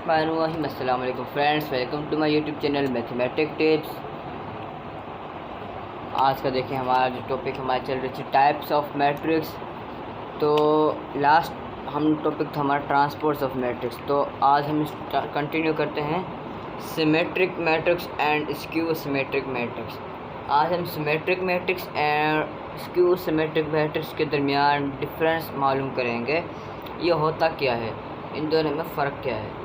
बिस्मिल्लाहिर्रहमानिर्रहीम। अस्सलाम वालेकुम friends, welcome to my YouTube channel mathematic tips. आज का देखें हमारा जो टॉपिक हमारा चल रही थी टाइप्स ऑफ मैट्रिक्स। तो लास्ट हम टॉपिक था हमारा ट्रांसपोर्ट्स ऑफ मैट्रिक्स। तो आज हम कंटिन्यू करते हैं symmetric matrix and skew symmetric matrix. आज हम symmetric matrix and skew symmetric matrix के दरमियान डिफरेंस मालूम करेंगे, ये होता क्या है, इन दोनों में फ़र्क क्या है।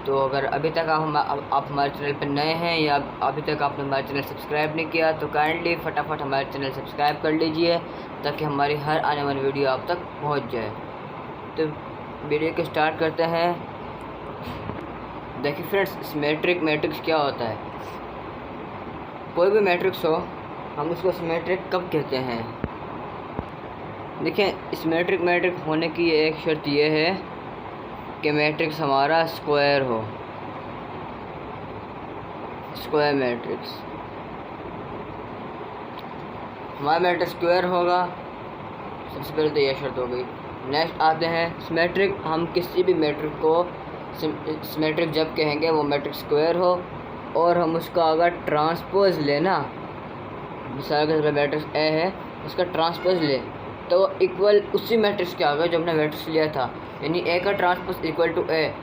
तो अगर अभी तक आप हमारे चैनल पर नए हैं या अभी तक आपने हमारे चैनल सब्सक्राइब नहीं किया तो काइंडली फटाफट हमारे चैनल सब्सक्राइब कर लीजिए ताकि हमारी हर आने वाली वीडियो आप तक पहुंच जाए। तो वीडियो को स्टार्ट करते हैं। देखिए फ्रेंड्स, सिमेट्रिक मैट्रिक्स क्या होता है। कोई भी मैट्रिक्स हो हम उसको सिमेट्रिक कब कहते हैं। देखिए, सिमेट्रिक मैट्रिक्स होने की एक शर्त ये है कि मैट्रिक्स हमारा स्क्वायर हो। स्क्वायर मैट्रिक्स, हमारा मैट्रिक्स स्क्वायर होगा, सबसे पहले तो यह शर्त हो गई। नेक्स्ट आते हैं सिमेट्रिक। हम किसी भी मैट्रिक को सिमेट्रिक जब कहेंगे वो मैट्रिक्स स्क्वायर हो और हम उसका अगर ट्रांसपोज लेना, मिसाल के तौर पर मैट्रिक्स ए है, उसका ट्रांसपोज ले तो इक्वल उसी मैट्रिक्स के आ गए जो हमने मैट्रिक्स लिया था, यानी ए का ट्रांसपोज इक्वल टू ए।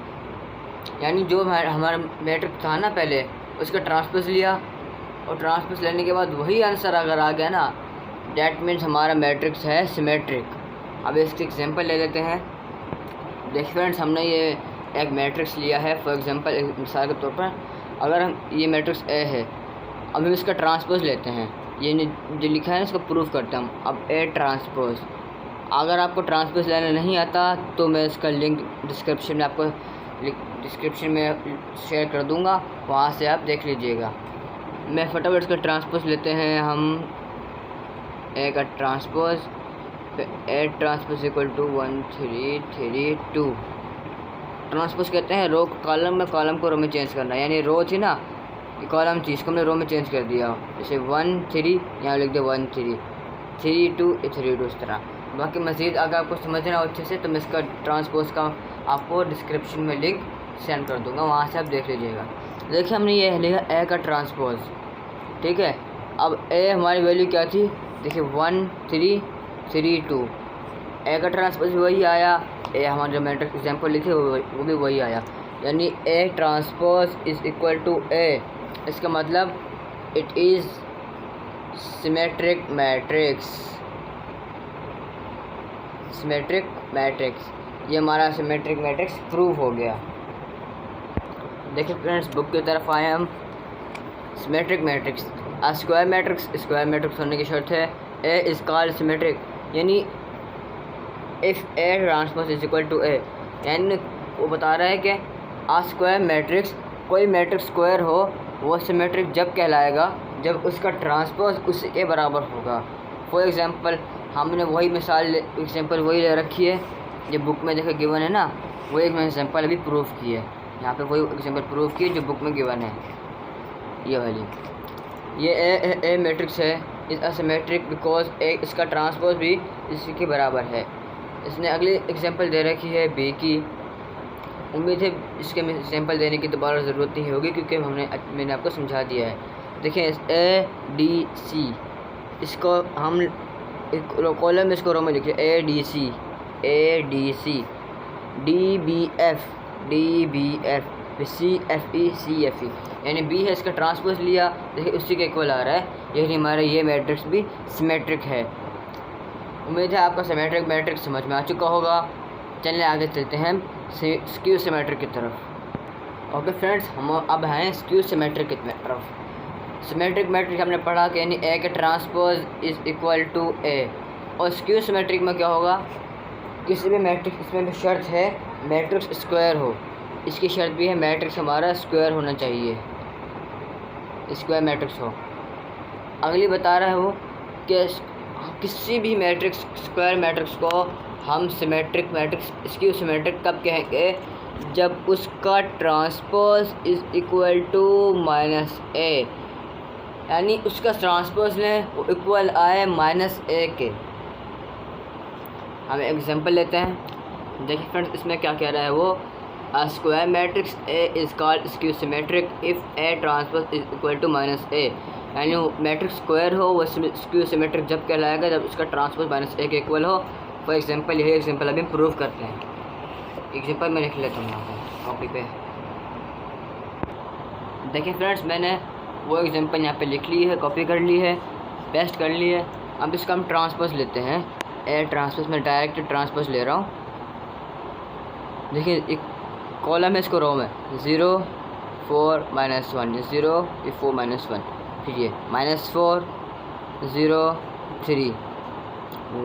यानी जो हमारा मैट्रिक्स था ना पहले, उसका ट्रांसपोज लिया और ट्रांसपोज लेने के बाद वही आंसर अगर आ गया ना, डैट मीन्स हमारा मैट्रिक्स है सिमेट्रिक। अब इसके एग्जांपल ले लेते हैं। देखिए फ्रेंड्स, हमने ये एक मैट्रिक्स लिया है। फॉर एग्जांपल, एक मिसाल के तौर पर अगर हम ये मैट्रिक्स ए है, अब हम इसका ट्रांसपोज लेते हैं, ये जो लिखा है ना इसको प्रूफ करते हैं हम। अब ए ट्रांसपोज, अगर आपको ट्रांसपोज लेना नहीं आता तो मैं इसका लिंक डिस्क्रिप्शन में शेयर कर दूंगा, वहाँ से आप देख लीजिएगा। मैं फटाफट इसका ट्रांसपोज लेते हैं हम। ए का transpose, A transpose equal to 1 3 3 2। Transpose कहते हैं रो कॉलम में, कॉलम को रो में चेंज करना। यानी रो थी ना, कॉलम थी, इसको हमने रो में चेंज कर दिया। जैसे 1 3 यहाँ लिख दे 1 3 3 2 3 2, इस तरह। बाकी मज़ीद अगर आपको समझना हो अच्छे से तो मैं इसका ट्रांसपोज का आपको डिस्क्रिप्शन में लिंक सेंड कर दूंगा, वहाँ से आप देख लीजिएगा। देखिए, हमने ये लिखा ए का ट्रांसपोज, ठीक है। अब ए हमारी वैल्यू क्या थी, देखिए 1 3 3 2। ए का ट्रांसपोज वही आया, ए हमारा जो मैट्रिक्स एग्जाम्पल लिखे वो भी वही आया। यानी A transpose is equal to A. इसका मतलब it is symmetric matrix. Symmetric matrix, ये हमारा सिमेट्रिक मैट्रिक्स प्रूव हो गया। देखिए फ्रेंड्स, बुक की तरफ आए हम। Symmetric matrix, square matrix, square matrix होने की शर्त है ए इज़ कॉल्ड सिमेट्रिक। यानी if A transpose is equal to A, यानी वो बता रहा है कि आ स्क्वायर मैट्रिक्स, कोई मैट्रिक्स स्क्वायर हो वो सिमेट्रिक जब कहलाएगा जब उसका ट्रांसपोज उसके के बराबर होगा। फॉर एग्जांपल, हमने वही मिसाल एग्जांपल वही ले रखी है जो बुक में देखो गिवन है ना, वो एक एग्जांपल अभी प्रूफ की है। यहाँ पे वही एग्जांपल प्रूफ की है जो बुक में गिवन है, ये वाली। ये ए मैट्रिक्स है, इज असिमेट्रिक बिकॉज ए इसका ट्रांसपोज भी इसी के बराबर है। इसने अगली एग्जांपल दे रखी है बी की। उम्मीद है इसके एग्जांपल देने की दोबारा ज़रूरत नहीं होगी क्योंकि मैंने आपको समझा दिया है। देखिए, ए डी सी, इसको हम कॉलम में इसको रो में लिखिए A D C D B F C F E, यानी बी है, इसका ट्रांसपोज लिया, देखिए उसी के इक्वल आ रहा है। यही हमारा ये मैट्रिक्स भी सिमेट्रिक है। उम्मीद है आपका सिमेट्रिक मैट्रिक्स समझ में आ चुका होगा। चलिए आगे चलते हैं स्क्यू सिमेट्रिक की तरफ। ओके फ्रेंड्स, हम अब हैं स्क्यू सिमेट्रिक की तरफ। सिमेट्रिक मैट्रिक्स हमने पढ़ा कि यानी ए का ट्रांसपोज इज़ इक्वल टू ए। और स्क्यू सिमेट्रिक में क्या होगा, किसी भी मैट्रिक्स, इसमें भी शर्त है मैट्रिक्स स्क्वायर हो। इसकी शर्त भी है मैट्रिक्स हमारा स्क्वायर होना चाहिए, स्क्वायर मैट्रिक्स हो। अगली बता रहा है वो कि किसी भी मैट्रिक्स स्क्वायर मैट्रिक्स को हम सिमेट्रिक मैट्रिक्स स्क्यू सिमेट्रिक कब कहेंगे, जब उसका transpose is equal to minus A. यानी उसका ट्रांसपोज लें वो इक्वल आए माइनस ए के। हम एग्जांपल लेते हैं। देखिए फ्रेंड्स, इसमें क्या कह रहा है वो A square matrix A is called skew symmetric if A transpose is equal to minus A। यानी मैट्रिक्स स्क्वायर हो वो स्क्यू सिमेट्रिक जब कहलाएगा जब उसका ट्रांसपोज माइनस A के इक्वल हो। फॉर एग्जांपल यही एग्जांपल अभी प्रूव करते हैं। एग्जांपल मैं लिख लेता हूँ यहाँ पर कॉपी पे। देखिए फ्रेंड्स, मैंने वो एग्जांपल यहाँ पे लिख ली है, कॉपी कर ली है, पेस्ट कर ली है। अब इसका हम ट्रांसपोज लेते हैं। ए ट्रांसपोज में डायरेक्ट ट्रांसपोज ले रहा हूँ। देखिए एक कॉलम है, इसको रो में 0 4 -1, ये 0 ये 4 -1, फिर ये -4 0 3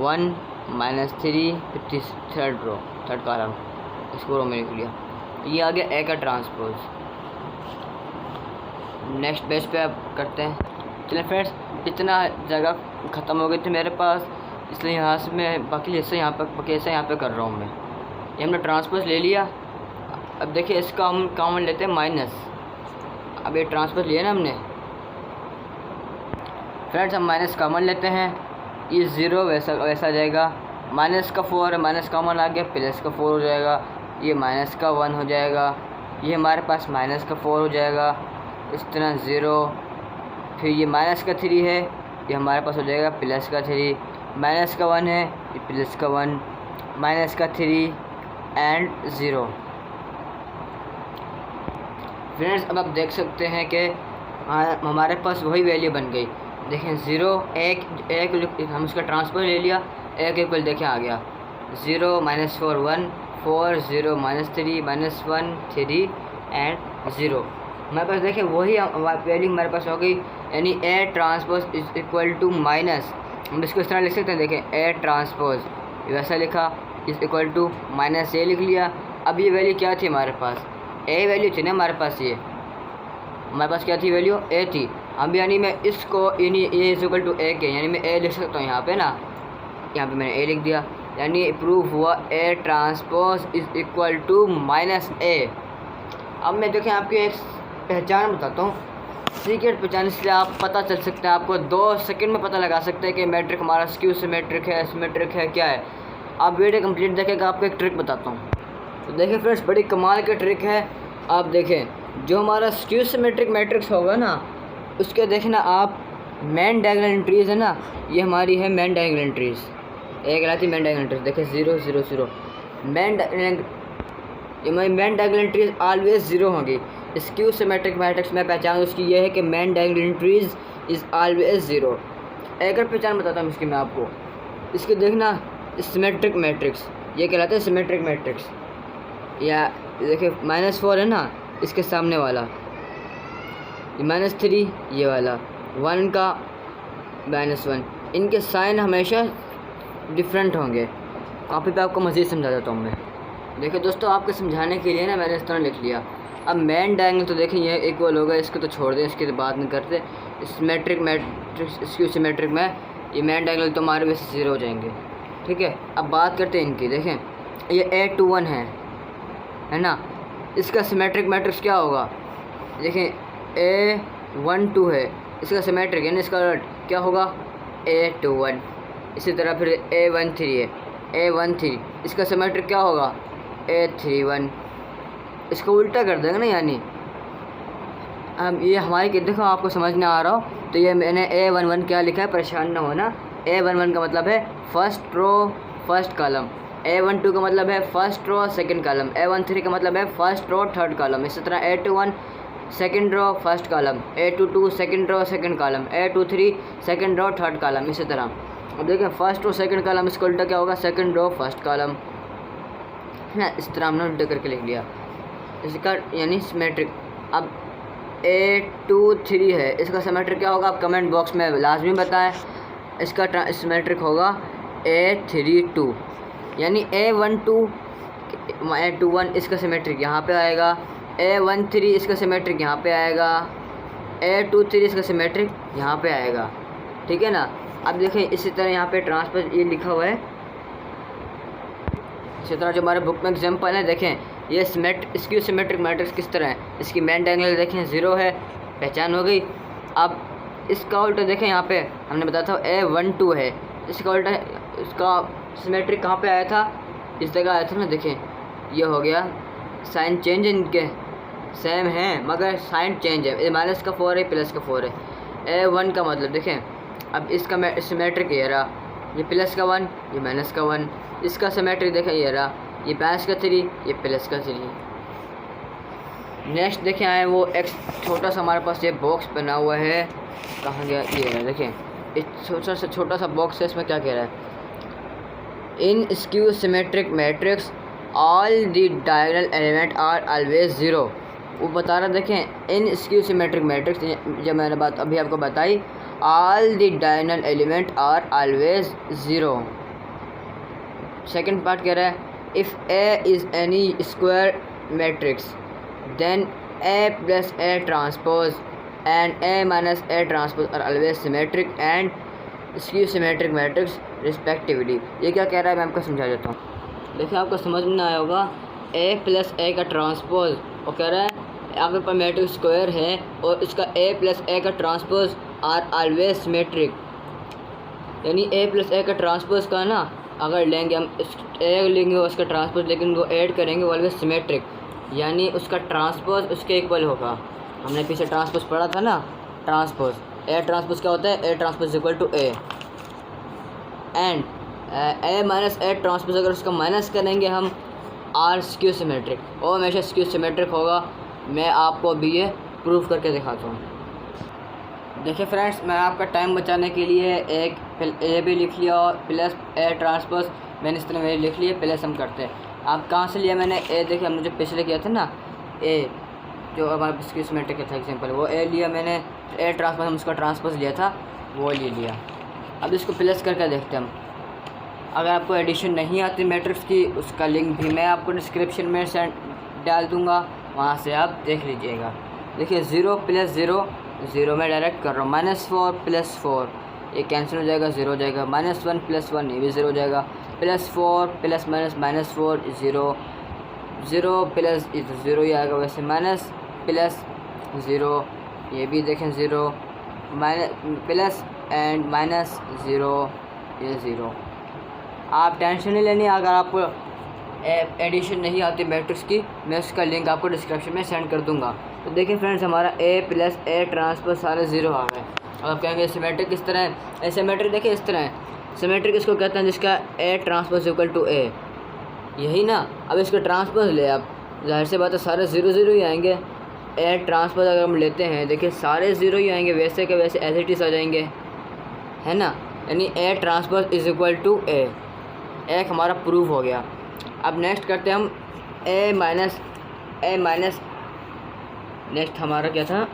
1 -3, फिर थर्ड रो थर्ड कॉलम, इसको रो में लिख लिया। ये आ गया ए का ट्रांसपोज। नेक्स्ट पेज पे अब करते हैं। चलिए फ्रेंड्स, इतना जगह ख़त्म हो गई थी मेरे पास, इसलिए यहाँ से मैं बाकी हिस्सा यहाँ पे कर रहा हूँ मैं। ये हमने ट्रांसपोज ले लिया। अब देखिए इसका हम कॉमन लेते हैं माइनस। अब ये ट्रांसपोज लिया ना हमने फ्रेंड्स, हम माइनस कॉमन लेते हैं। ये 0 वैसा आ जाएगा, माइनस का 4 है, माइनस कॉमन आ गया, प्लस का 4 हो जाएगा, ये माइनस का 1 हो जाएगा, ये हमारे पास माइनस का 4 हो जाएगा, इस तरह 0, फिर ये माइनस का 3 है, ये हमारे पास हो जाएगा प्लस का 3, माइनस का 1 है, ये प्लस का 1, माइनस का 3 एंड 0। फ्रेंड्स, अब आप देख सकते हैं कि हमारे पास वही वैल्यू बन गई। देखें 0 1 हम उसका ट्रांसफर ले लिया, एक इक्वल देखें आ गया 0 -4 1 4 0 -3 -1 3 एंड 0। हमारे पास देखें वही वैल्यू हमारे पास हो गई, यानी A transpose is equal to minus. हम इसको इस तरह लिख सकते हैं। देखें ए ट्रांसपोज वैसा लिखा, इज इक्वल टू माइनस ए लिख लिया। अब ये वैल्यू क्या थी हमारे पास, ए वैल्यू थी ना हमारे पास, ये हमारे पास क्या थी वैल्यू, ए थी। अब यानी मैं इसको यानी ए इज इक्वल टू ए के, यानी मैं ए लिख सकता हूँ यहाँ पे ना, यहाँ पे मैंने ए लिख दिया, यानी प्रूफ हुआ A transpose is equal to minus A. अब मैं देखें आपको एक पहचान बताता हूँ, सीक्रेट पहचान, इसलिए आप पता चल सकता है, आपको 2 सेकंड में पता लगा सकते हैं कि मैट्रिक हमारा स्क्यू सिमेट्रिक है, सिमेट्रिक है, क्या है। आप वीडियो कंप्लीट देखेगा, आपको एक ट्रिक बताता हूँ। तो देखिए फ्रेंड्स, बड़ी कमाल की ट्रिक है। आप देखें जो हमारा स्क्यू सिमेट्रिक मैट्रिक्स होगा ना, उसके देखना आप मेन डायगोनल एंट्रीज है ना, ये हमारी है मेन डायगोनल एंट्रीज, एक कहलाती मेन डायगोनल एंट्रीज। देखिए 0 0 0 मेन डायगोनल एंट्रीज ऑलवेज 0 होंगी। स्क्यू सिमेट्रिक मैट्रिक्स में पहचान उसकी ये है कि main diagonal entries is always 0। एक और पहचान बताता हूँ इसकी मैं आपको, इसकी देखना सिमेट्रिक मैट्रिक्स, ये कहलाता है सिमेट्रिक मैट्रिक्स। या देखिए -4 है ना, इसके सामने वाला -3, ये वाला 1 का -1, इनके साइन हमेशा डिफरेंट होंगे। कॉपी पे आपको मज़ीद समझा देता हूँ मैं। देखिए दोस्तों, आपको समझाने के लिए ना मैंने इस तरह लिख लिया। अब मेन डायगोनल तो देखें ये इक्वल होगा, इसको तो छोड़ दें, इसकी तो बात नहीं करते। सिमेट्रिक मैट्रिक्स स्क्यू सिमेट्रिक में ये मेन डायगोनल तो हमारे वैसे 0 हो जाएंगे, ठीक है। अब बात करते हैं इनकी। देखें ये A21 है ना, इसका सिमेट्रिक मैट्रिक्स क्या होगा। देखें A12 है, इसका सिमेट्रिक यानी इसका क्या होगा A21। इसी तरह फिर A13 है, A13 इसका सिमेट्रिक क्या होगा A31। इसको उल्टा कर देंगे ना, यानी अब ये हमारी देखो आपको समझ में आ रहा हो तो ये मैंने A11 क्या लिखा है, परेशान ना होना। A11 का मतलब है first row first column, A12 का मतलब है first row second column, A13 का मतलब है फर्स्ट रो थर्ड कॉलम। इसी तरह A21 second row first column, A22 second row second column, A23 second row third column. इसी तरह अब देखें फर्स्ट रो सेकंड कॉलम, इसका उल्टा क्या होगा सेकंड रो फर्स्ट कॉलम, है ना। इस तरह हमने उल्टा करके लिख लिया इसका यानी सिमेट्रिक। अब A23 है, इसका सिमेट्रिक क्या होगा आप कमेंट बॉक्स में लाजमी बताएं। इसका सिमेट्रिक होगा A32, यानी A12 A21 इसका सिमेट्रिक यहाँ पे आएगा, A13 इसका सिमेट्रिक यहाँ पे आएगा, A23 इसका सिमेट्रिक यहाँ पे आएगा, ठीक है ना। अब देखें इसी तरह यहाँ पे ट्रांसपोज ये लिखा हुआ है। इसी तरह जो हमारे बुक में एग्जाम्पल है, देखें ये स्क्यू सिमेट्रिक मैट्रिक्स किस तरह है। इसकी मेन डायगोनल देखें 0 है, पहचान हो गई। अब इसका उल्टा देखें, यहाँ पे हमने बताया था A12 है, इसका उल्टा इसका सिमेट्रिक कहाँ पे आया था, इस जगह आया था ना। देखें ये हो गया साइन चेंज इनके सेम हैं मगर साइन चेंज है। ये माइनस का 4 है, प्लस का 4 है। A1 का मतलब देखें, अब इसका सिमेट्रिक ये रहा, ये प्लस का 1, ये माइनस का 1। इसका सिमेट्रिक देखें ये रहा, ये माइनस का 3, ये प्लस का 3। नेक्स्ट देखें आए वो एक छोटा सा हमारे पास ये बॉक्स बना हुआ है, कहाँ गया ये रहा, देखें इस छोटा सा बॉक्स है, इसमें क्या कह रहा है, in skew symmetric matrix all the diagonal element are always 0। वो बता रहा देखें इन स्क्यू सिमेट्रिक मैट्रिक्स, जब मैंने बात अभी आपको बताई, all the diagonal element are always 0। Second part कह रहा है if A is any square matrix then A plus A transpose and A minus A transpose are always symmetric and skew symmetric matrix respectively। ये क्या कह रहा है मैं आपको समझा देता हूँ। देखिए आपको समझ में ना आया होगा, A प्लस A का ट्रांसपोज, वो कह रहा है आपके पास मैट्रिक्स स्क्वायर है और इसका A प्लस A का ट्रांसपोज आर ऑलवेज सिमेट्रिक, यानी A प्लस A का ट्रांसपोज का ना अगर लेंगे हम A लेंगे और उसका ट्रांसपोज, लेकिन वो ऐड करेंगे वो ऑलवेज सिमेट्रिक, यानी उसका ट्रांसपोज उसके इक्वल होगा। हमने पीछे ट्रांसपोज पढ़ा था ना, ट्रांसपोज ए ट्रांसपोज क्या होता है, A transpose equal to A and A minus A transpose अगर उसका माइनस करेंगे हम आर स्क्यू सिमेट्रिक, और हमेशा स्क्यू सिमेट्रिक होगा। मैं आपको अभी ये प्रूफ करके दिखाता हूँ। देखिए फ्रेंड्स, मैं आपका टाइम बचाने के लिए एक ए भी लिख लिया और प्लस ए ट्रांसपोज मैंने इस तरह मेरे लिख लिए, प्लस हम करते हैं। आप कहाँ से लिया मैंने ए, देखिए हमने जो पिछले किया था ना ए, जो हमारे स्क्यू सिमेट्रिक था एग्जाम्पल, वो ए लिया मैंने, ए ट्रांसपोज हम उसका ट्रांसपोज लिया था, वो ले लिया। अब इसको प्लस करके देखते हैं हम। अगर आपको एडिशन नहीं आती मैट्रिक्स की, उसका लिंक भी मैं आपको डिस्क्रिप्शन में सेंड डाल दूँगा, वहाँ से आप देख लीजिएगा। देखिए 0 प्लस 0, 0 में डायरेक्ट कर रहा हूँ, -4 प्लस 4 ये कैंसिल हो जाएगा, 0 हो जाएगा, -1 प्लस 1 ये भी 0 हो जाएगा, +4 प्लस माइनस -4 0, 0 प्लस 0 ही आएगा वैसे, माइनस प्लस 0 ये भी देखें 0, माइनस प्लस एंड माइनस 0 ये 0। आप टेंशन नहीं लेनी, अगर आपको एडिशन नहीं आती मैट्रिक्स की, मैं उसका लिंक आपको डिस्क्रिप्शन में सेंड कर दूंगा। तो देखिए फ्रेंड्स, हमारा ए प्लस ए ट्रांसपोज सारे 0 आ गए। अब आप कहेंगे सिमेट्रिक किस तरह है, सिमेट्रिक देखिए इस तरह है, सिमेट्रिक इसको कहते हैं जिसका ए ट्रांसपोज इक्वल टू ए, यही ना। अब इसका ट्रांसपोज ले, आप जाहिर सी बात है सारे 0 0 ही आएंगे। ए ट्रांसपोज अगर हम लेते हैं, देखिए सारे 0 ही आएंगे, वैसे के वैसे एज इट इज़ आ जाएंगे, है ना। यानी A transpose is equal to A, एक हमारा प्रूफ हो गया। अब नेक्स्ट करते हैं हम ए माइनस नेक्स्ट हमारा क्या था,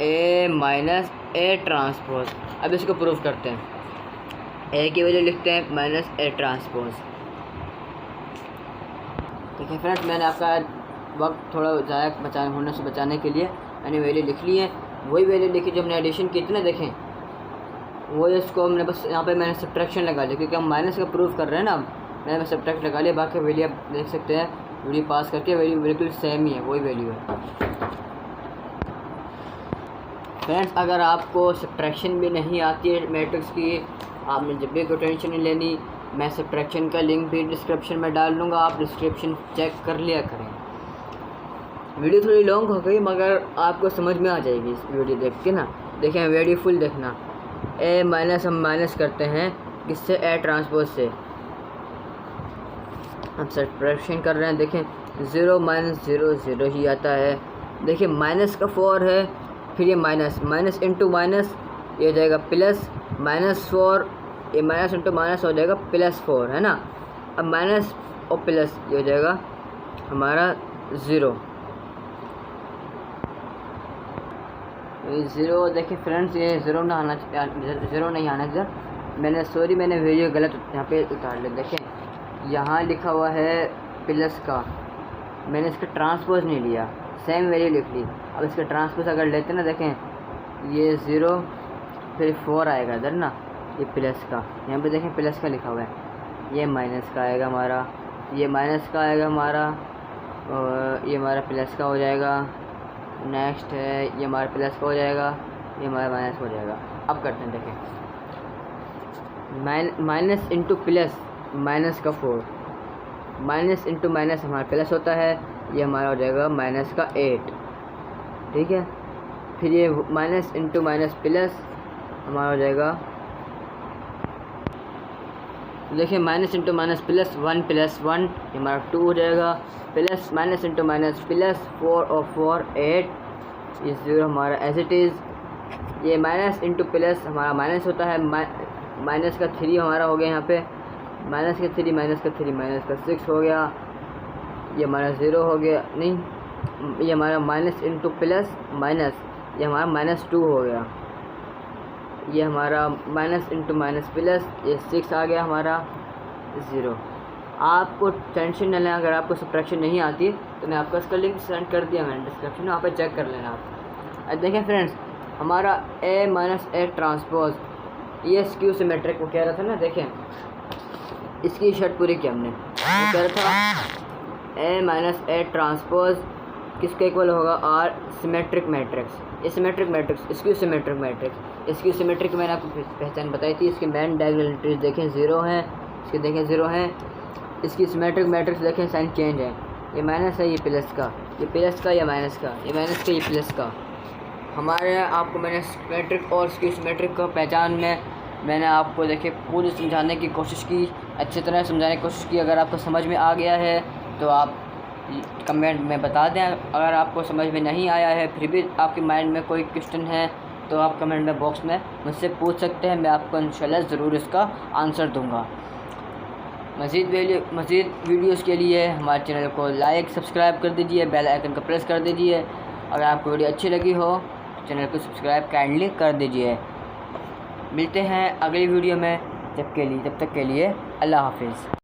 ए माइनस ए ट्रांसपोज। अब इसको प्रूफ करते हैं, ए की वैल्यू लिखते हैं माइनस ए ट्रांसपोज। ठीक है फ्रेंड्स, मैंने आपका वक्त थोड़ा ज़्यादा होने से बचाने के लिए मैंने वैल्यू लिख ली है, वही वैल्यू लिखी जो हमने एडिशन की थी ना, देखें वो इसको हमने बस यहाँ पे मैंने सब्ट्रैक्शन लगा लिया, क्योंकि हम माइनस का प्रूफ कर रहे हैं ना, मैंने सब्ट्रैक्ट लगा लिया। बाकी वैल्यू आप देख सकते हैं, वैल्यू पास करके वैल्यू बिल्कुल सेम ही है, वही वैल्यू है। फ्रेंड्स, अगर आपको सब्ट्रैक्शन भी नहीं आती है मैट्रिक्स की, आपने जब भी कोई टेंशन नहीं लेनी, मैं सब्ट्रैक्शन का लिंक भी डिस्क्रिप्शन में डाल दूँगा, आप डिस्क्रिप्शन चेक कर लिया करें। वीडियो थोड़ी लॉन्ग हो गई मगर आपको समझ में आ जाएगी इस वीडियो देख के ना। देखें वीडियो फुल देखना। ए माइनस हम माइनस करते हैं किससे, ए ट्रांसपोज से। हम सब्ट्रैक्शन कर रहे हैं, देखें 0 - 0 0 ही आता है। देखिए माइनस का 4 है, फिर ये माइनस इंटू माइनस ये हो जाएगा प्लस, -4 ये माइनस इंटू माइनस हो जाएगा +4, है ना। अब माइनस और प्लस ये हो जाएगा हमारा 0। देखिए फ्रेंड्स, ये 0 ना आना, 0 नहीं आना इधर, मैंने वीडियो गलत यहाँ पे उतार लिया। देखें यहाँ लिखा हुआ है प्लस का, मैंने इसका ट्रांसपोज नहीं लिया, सेम वैल्यू लिख ली। अब इसका ट्रांसपोज अगर लेते ना, देखें ये 0 फिर 4 आएगा इधर ना, ये प्लस का, यहाँ पे देखें प्लस का लिखा हुआ है, ये माइनस का आएगा हमारा, ये माइनस का आएगा हमारा, और ये हमारा प्लस का हो जाएगा। नेक्स्ट है ये हमारा प्लस का हो जाएगा, ये हमारा माइनस हो जाएगा। अब करते हैं, देखें माइनस इंटू प्लस, माइनस का 4, माइनस इंटू माइनस हमारा प्लस होता है, ये हमारा हो जाएगा माइनस का 8, ठीक है। फिर ये माइनस इंटू माइनस प्लस हमारा हो जाएगा, देखिए minus into minus plus 1 plus 1 ये हमारा 2 हो जाएगा, plus minus into minus plus 4 और 4 8, ये 0 हमारा एज इट इज़। ये माइनस इंटू प्लस हमारा माइनस होता है, माइनस का 3 हमारा हो गया यहाँ पे, माइनस का 3 माइनस का 3 माइनस का 6 हो गया, ये हमारा 0 हो गया, नहीं ये हमारा माइनस इंटू प्लस माइनस ये हमारा माइनस 2 हो गया, ये हमारा माइनस इंटू माइनस प्लस ये 6 आ गया हमारा 0। आपको टेंशन न लें, अगर आपको सब्ट्रैक्शन नहीं आती तो मैं आपको इसका लिंक सेंड कर दिया मैंने डिस्क्रिप्शन में, वहाँ पे चेक कर लेना आप। अब देखें फ्रेंड्स, हमारा ए माइनस ए ट्रांसपोज ये स्क्यू सिमेट्रिक वो कह रहा था ना, देखें इसकी शर्ट पूरी की हमने, वो कह रहा था ए माइनस ए ट्रांसपोज किसके इक्वल होगा, आर सिमेट्रिक मैट्रिक्स। ये सिमेट्रिक मैट्रिक्स, इसकी सिमेट्रिक मैट्रिक्स, इसकी सिमेट्रिक मैंने आपको पहचान बताई थी। इसके मेन डायगोनल एंट्रीज देखें 0 हैं, इसके देखें 0 हैं। इसकी सिमेट्रिक मैट्रिक्स देखें साइन चेंज है, ये माइनस है ये प्लस का, ये प्लस का या माइनस का, ये माइनस का ये प्लस का। हमारे आपको मैंने सिमेट्रिक और इसकी सिमेट्रिक का पहचान में मैंने आपको देखे पूरी समझाने की कोशिश की, अच्छी तरह समझाने की कोशिश की। अगर आपको समझ में आ गया है तो आप कमेंट में बता दें, अगर आपको समझ में नहीं आया है फिर भी आपके माइंड में कोई क्वेश्चन है तो आप कमेंट में बॉक्स में मुझसे पूछ सकते हैं, मैं आपको इंशाल्लाह ज़रूर इसका आंसर दूंगा। मज़ीद वीडियोज़ के लिए हमारे चैनल को लाइक सब्सक्राइब कर दीजिए, बेल आइकन को प्रेस कर दीजिए। अगर आपको वीडियो अच्छी लगी हो तो चैनल को सब्सक्राइब काइंडली कर दीजिए। मिलते हैं अगली वीडियो में, जब तक के लिए अल्लाह हाफिज़।